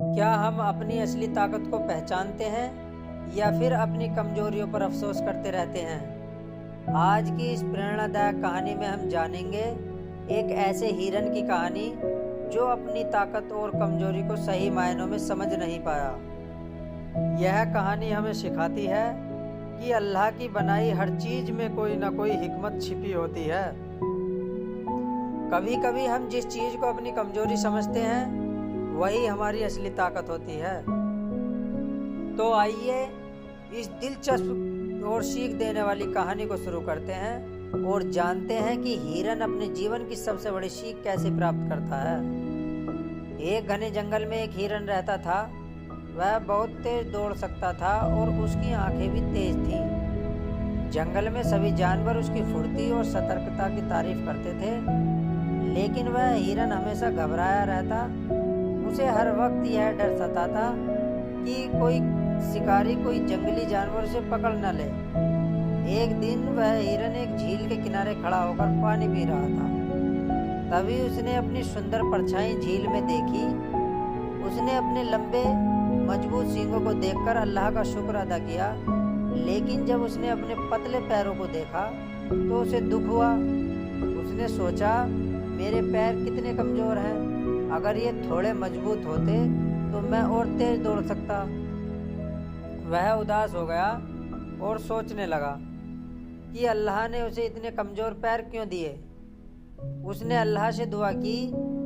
क्या हम अपनी असली ताकत को पहचानते हैं या फिर अपनी कमजोरियों पर अफसोस करते रहते हैं? आज की इस प्रेरणादायक कहानी में हम जानेंगे एक ऐसे हिरन की कहानी जो अपनी ताकत और कमजोरी को सही मायनों में समझ नहीं पाया। यह कहानी हमें सिखाती है कि अल्लाह की बनाई हर चीज में कोई ना कोई हिकमत छिपी होती है। कभी कभी हम जिस चीज को अपनी कमजोरी समझते हैं वही हमारी असली ताकत होती है। तो आइए इस दिलचस्प और सीख देने वाली कहानी को शुरू करते हैं और जानते हैं कि हिरन अपने जीवन की सबसे बड़ी सीख कैसे प्राप्त करता है। एक घने जंगल में एक हिरन रहता था। वह बहुत तेज दौड़ सकता था और उसकी आंखें भी तेज थीं। जंगल में सभी जानवर उसकी फुर्ती और सतर्कता की तारीफ करते थे, लेकिन वह हिरन हमेशा घबराया रहता। उसे हर वक्त यह डर सताता कि कोई शिकारी कोई जंगली जानवर उसे पकड़ न ले। एक दिन वह हिरन एक झील के किनारे खड़ा होकर पानी पी रहा था। तभी उसने अपनी सुंदर परछाई झील में देखी। उसने अपने लंबे मजबूत सींगों को देखकर अल्लाह का शुक्र अदा किया, लेकिन जब उसने अपने पतले पैरों को देखा तो उसे दुख हुआ। उसने सोचा, मेरे पैर कितने कमजोर हैं, अगर ये थोड़े मजबूत होते तो मैं और तेज दौड़ सकता। वह उदास हो गया और सोचने लगा कि अल्लाह ने उसे इतने कमजोर पैर क्यों दिए। उसने अल्लाह से दुआ की,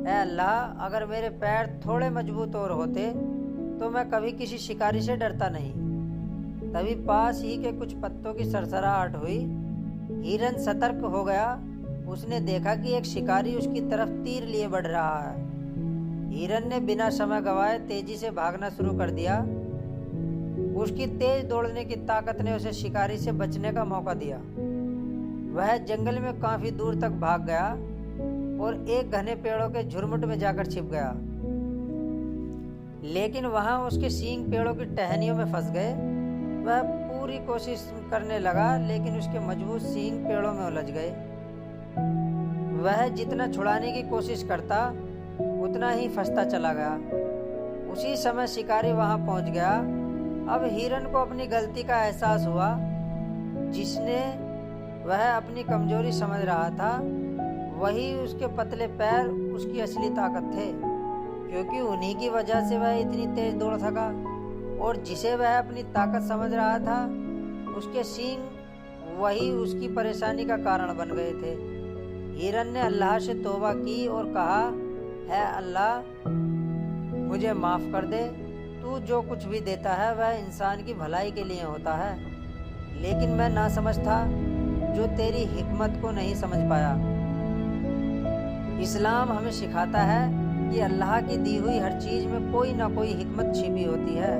ऐ अल्लाह, अगर मेरे पैर थोड़े मजबूत और होते तो मैं कभी किसी शिकारी से डरता नहीं। तभी पास ही के कुछ पत्तों की सरसराहट हुई। हिरन सतर्क हो गया। उसने देखा कि एक शिकारी उसकी तरफ तीर लिए बढ़ रहा है। हिरन ने बिना समय गंवाए तेजी से भागना शुरू कर दिया। उसकी तेज दौड़ने की ताकत ने उसे शिकारी से बचने का मौका दिया। वह जंगल में काफी दूर तक भाग गया और एक घने पेड़ों के झुरमुट में जाकर छिप गया। लेकिन वहां उसके सींग पेड़ों की टहनियों में फंस गए। वह पूरी कोशिश करने लगा, लेकिन उसके मजबूत सींग पेड़ों में उलझ गए। वह जितना छुड़ाने की कोशिश करता उतना ही फंसता चला गया। उसी समय शिकारी वहां पहुंच गया। अब हिरन को अपनी गलती का एहसास हुआ। जिसने वह अपनी कमजोरी समझ रहा था, वही उसके पतले पैर उसकी असली ताकत थे, क्योंकि उन्हीं की वजह से वह इतनी तेज दौड़ सका। और जिसे वह अपनी ताकत समझ रहा था, उसके सींग वही उसकी परेशानी का कारण बन गए थे। हिरन ने अल्लाह से तौबा की और कहा, है अल्लाह, मुझे माफ कर दे। तू जो कुछ भी देता है वह इंसान की भलाई के लिए होता है, लेकिन मैं नासमझ था जो तेरी हिकमत को नहीं समझ पाया। इस्लाम हमें सिखाता है कि अल्लाह की दी हुई हर चीज में कोई ना कोई हिकमत छिपी होती है।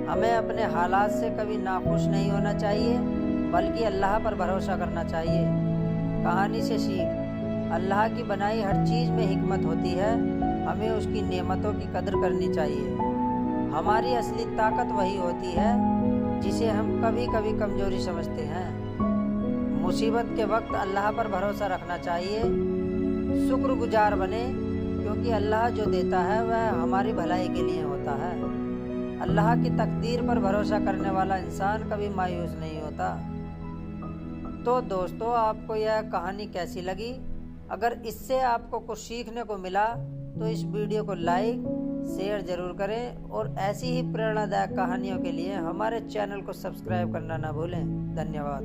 हमें अपने हालात से कभी नाखुश नहीं होना चाहिए, बल्कि अल्लाह पर भरोसा करना चाहिए। कहानी से सीख, अल्लाह की बनाई हर चीज में हिकमत होती है। हमें उसकी नेमतों की कदर करनी चाहिए। हमारी असली ताकत वही होती है जिसे हम कभी कभी कमजोरी समझते हैं। मुसीबत के वक्त अल्लाह पर भरोसा रखना चाहिए। शुक्रगुजार बने, क्योंकि अल्लाह जो देता है वह हमारी भलाई के लिए होता है। अल्लाह की तकदीर पर भरोसा करने वाला इंसान कभी मायूस नहीं होता। तो दोस्तों, आपको यह कहानी कैसी लगी? अगर इससे आपको कुछ सीखने को मिला तो इस वीडियो को लाइक शेयर जरूर करें और ऐसी ही प्रेरणादायक कहानियों के लिए हमारे चैनल को सब्सक्राइब करना ना भूलें। धन्यवाद।